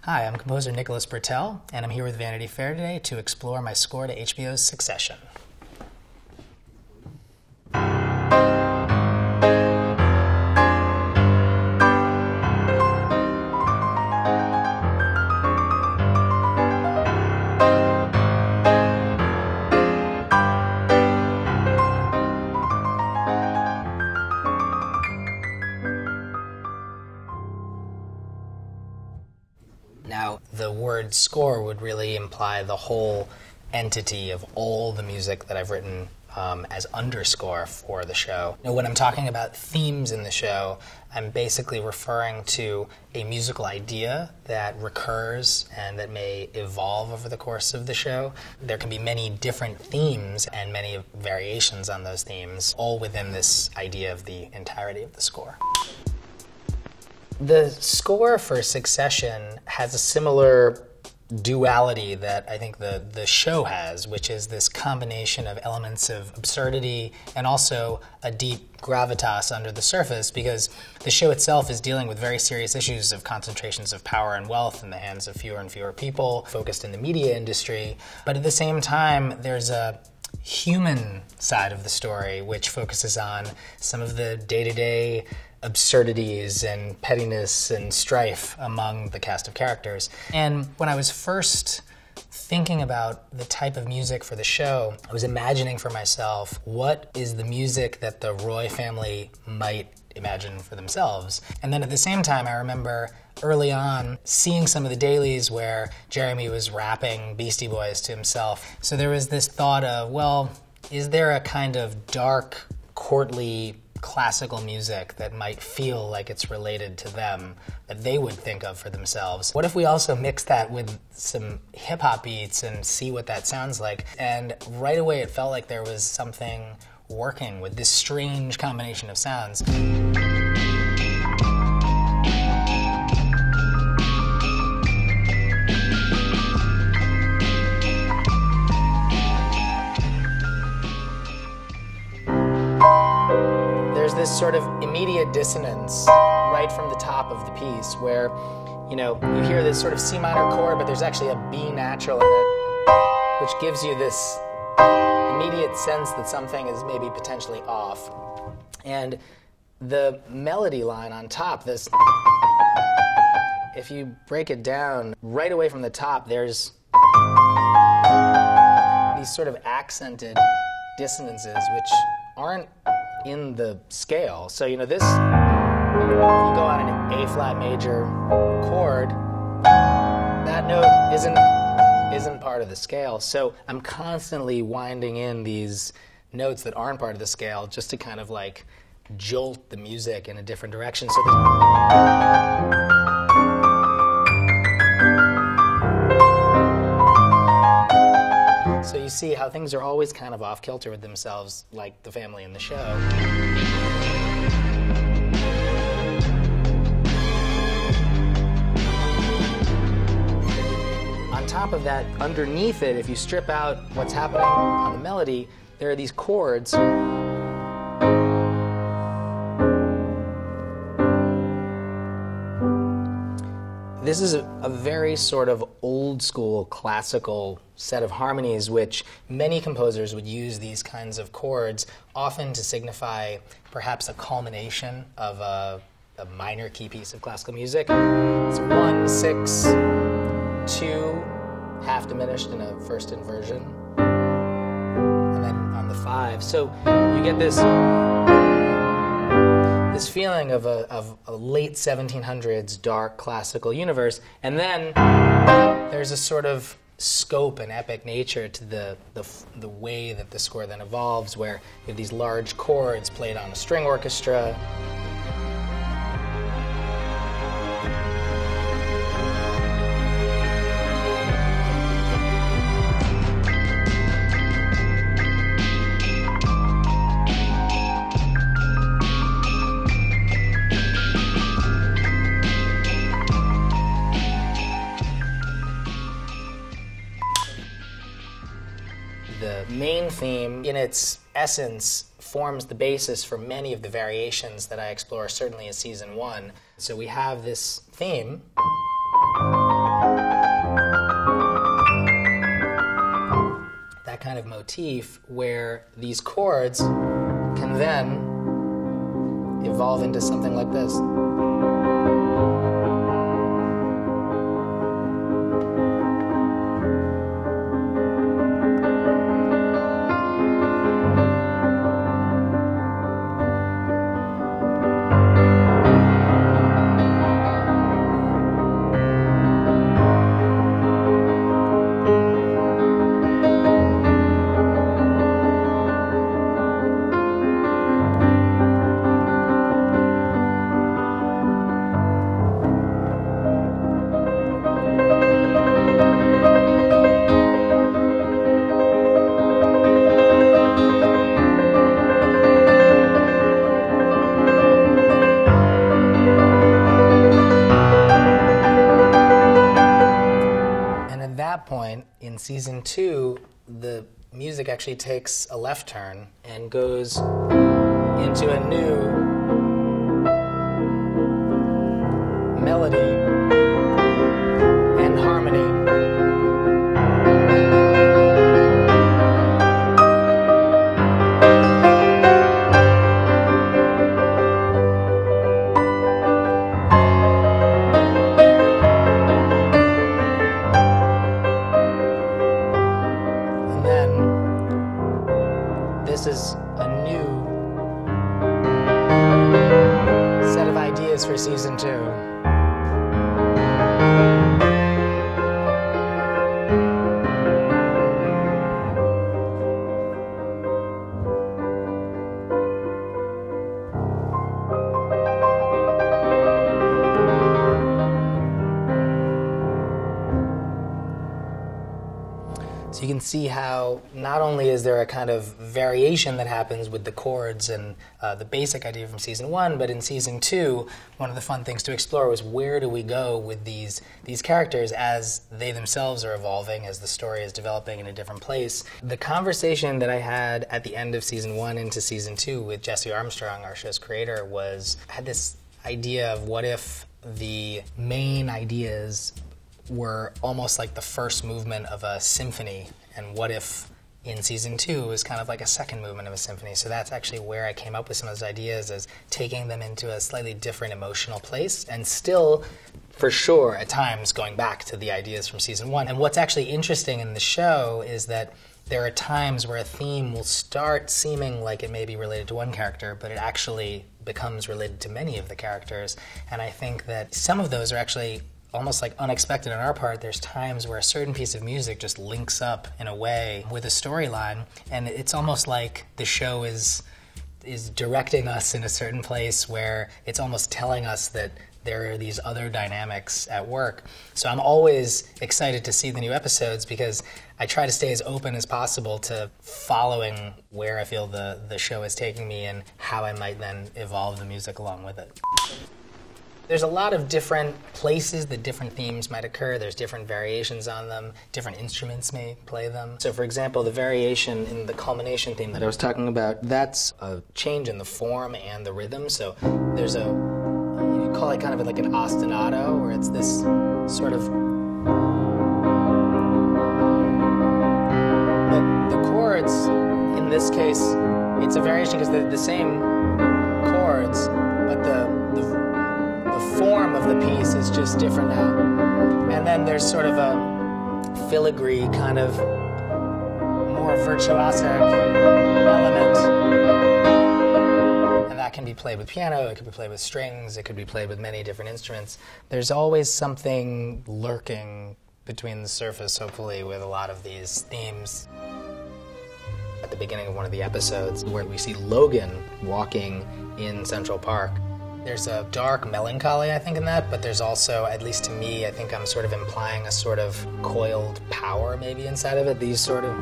Hi, I'm composer Nicholas Britell, and I'm here with Vanity Fair today to explore my score to HBO's Succession. Now, the word score would really imply the whole entity of all the music that I've written as underscore for the show. Now, when I'm talking about themes in the show, I'm basically referring to a musical idea that recurs and that may evolve over the course of the show. There can be many different themes and many variations on those themes, all within this idea of the entirety of the score. The score for Succession has a similar duality that I think the show has, which is this combination of elements of absurdity and also a deep gravitas under the surface, because the show itself is dealing with very serious issues of concentrations of power and wealth in the hands of fewer and fewer people, focused in the media industry. But at the same time, there's a human side of the story which focuses on some of the day-to-day absurdities and pettiness and strife among the cast of characters. And when I was first thinking about the type of music for the show, I was imagining for myself, what is the music that the Roy family might imagine for themselves? And then at the same time, I remember early on seeing some of the dailies where Jeremy was rapping Beastie Boys to himself. So there was this thought of, well, is there a kind of dark, courtly classical music that might feel like it's related to them, that they would think of for themselves? What if we also mix that with some hip-hop beats and see what that sounds like? And right away it felt like there was something working with this strange combination of sounds. There's this sort of immediate dissonance right from the top of the piece where, you hear this sort of C minor chord, but there's actually a B natural in it, which gives you this immediate sense that something is maybe potentially off. And the melody line on top, this, if you break it down right away from the top, there's these sort of accented dissonances which aren't in the scale. So, this, if you go on an A-flat major chord, that note isn't part of the scale. So I'm constantly winding in these notes that aren't part of the scale just to kind of like jolt the music in a different direction. So you see how things are always kind of off-kilter with themselves, like the family in the show. On top of that, underneath it, if you strip out what's happening on the melody, there are these chords. This is a very sort of old-school, classical set of harmonies, which many composers would use these kinds of chords, often to signify perhaps a culmination of a minor key piece of classical music. It's 1, 6, 2, half diminished in a first inversion, and then on the 5. So you get this feeling of a late 1700s dark classical universe, and then there's a sort of scope and epic nature to the way that the score then evolves, where you have these large chords played on a string orchestra. The main theme, in its essence, forms the basis for many of the variations that I explore, certainly in Season 1. So we have this theme. kind of motif where these chords can then evolve into something like this. Point in season 2, the music actually takes a left turn and goes into a new melody and harmony. This is a new set of ideas for season 2. So you can see how not only is there a kind of variation that happens with the chords and the basic idea from season 1, but in season 2, one of the fun things to explore was where do we go with these characters as they themselves are evolving, as the story is developing in a different place. The conversation that I had at the end of season 1 into season 2 with Jesse Armstrong, our show's creator, had this idea of what if the main ideas were almost like the first movement of a symphony, and what if in season 2 it was kind of like a second movement of a symphony. So that's actually where I came up with some of those ideas, as taking them into a slightly different emotional place, and still, for sure, at times going back to the ideas from season 1. And what's actually interesting in the show is that there are times where a theme will start seeming like it may be related to one character, but it actually becomes related to many of the characters. And I think that some of those are actually almost like unexpected on our part. There's times where a certain piece of music just links up in a way with a storyline, and it's almost like the show is directing us in a certain place where it's almost telling us that there are these other dynamics at work. So I'm always excited to see the new episodes, because I try to stay as open as possible to following where I feel the show is taking me and how I might then evolve the music along with it. There's a lot of different places that different themes might occur. There's different variations on them. Different instruments may play them. So for example, the variation in the culmination theme that I was talking about, that's a change in the form and the rhythm. So there's you call it kind of like an ostinato, where it's this sort of... But the chords, in this case, it's a variation because they're the same chords, but the form of the piece is just different now. And then there's sort of a filigree, kind of more virtuosic element. And that can be played with piano, it could be played with strings, it could be played with many different instruments. There's always something lurking between the surface, hopefully, with a lot of these themes. At the beginning of one of the episodes, where we see Logan walking in Central Park, there's a dark melancholy, I think, in that, but there's also, at least to me, I think I'm sort of implying a sort of coiled power maybe inside of it. These sort of...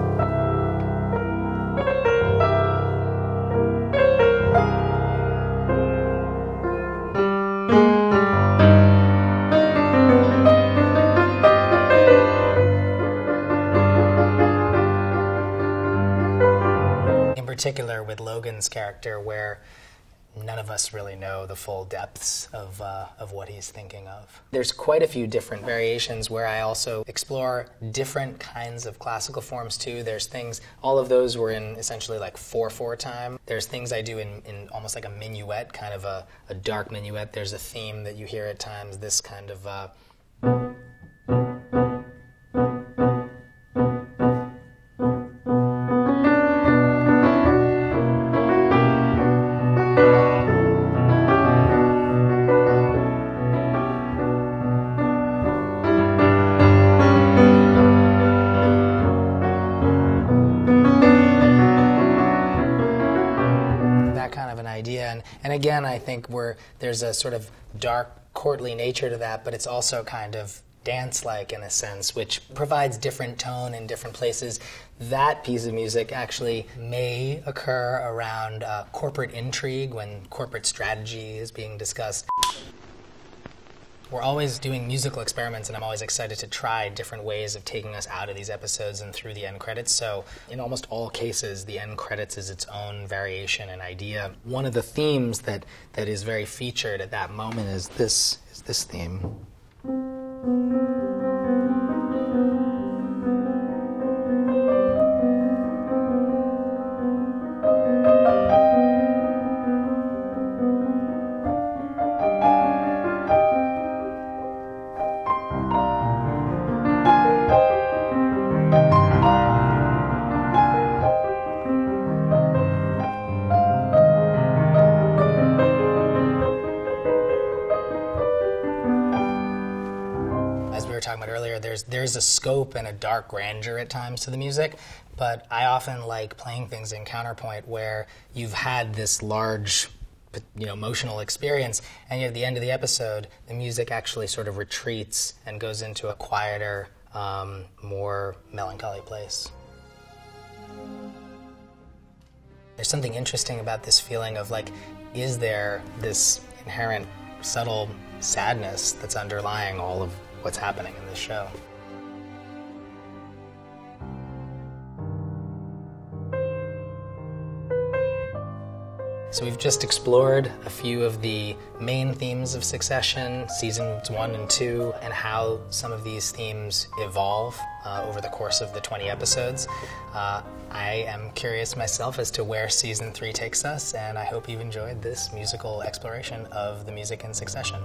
In particular with Logan's character, where none of us really know the full depths of what he's thinking of. There's quite a few different variations where I also explore different kinds of classical forms too. There's things, all of those were in essentially like 4/4 time. There's things I do in almost like a minuet, kind of a dark minuet. There's a theme that you hear at times, this kind of idea. And again, I think there's a sort of dark, courtly nature to that, but it's also kind of dance-like in a sense, which provides different tone in different places. That piece of music actually may occur around corporate intrigue, when corporate strategy is being discussed. We're always doing musical experiments, and I'm always excited to try different ways of taking us out of these episodes and through the end credits. So in almost all cases, the end credits is its own variation and idea. One of the themes that is very featured at that moment is this theme. Talking about earlier, there's a scope and a dark grandeur at times to the music, but I often like playing things in counterpoint where you've had this large, emotional experience, and yet at the end of the episode, the music actually sort of retreats and goes into a quieter, more melancholy place. There's something interesting about this feeling of like, is there this inherent, subtle sadness that's underlying all of what's happening in this show? So we've just explored a few of the main themes of Succession, seasons 1 and 2, and how some of these themes evolve over the course of the 20 episodes. I am curious myself as to where season 3 takes us, and I hope you've enjoyed this musical exploration of the music in Succession.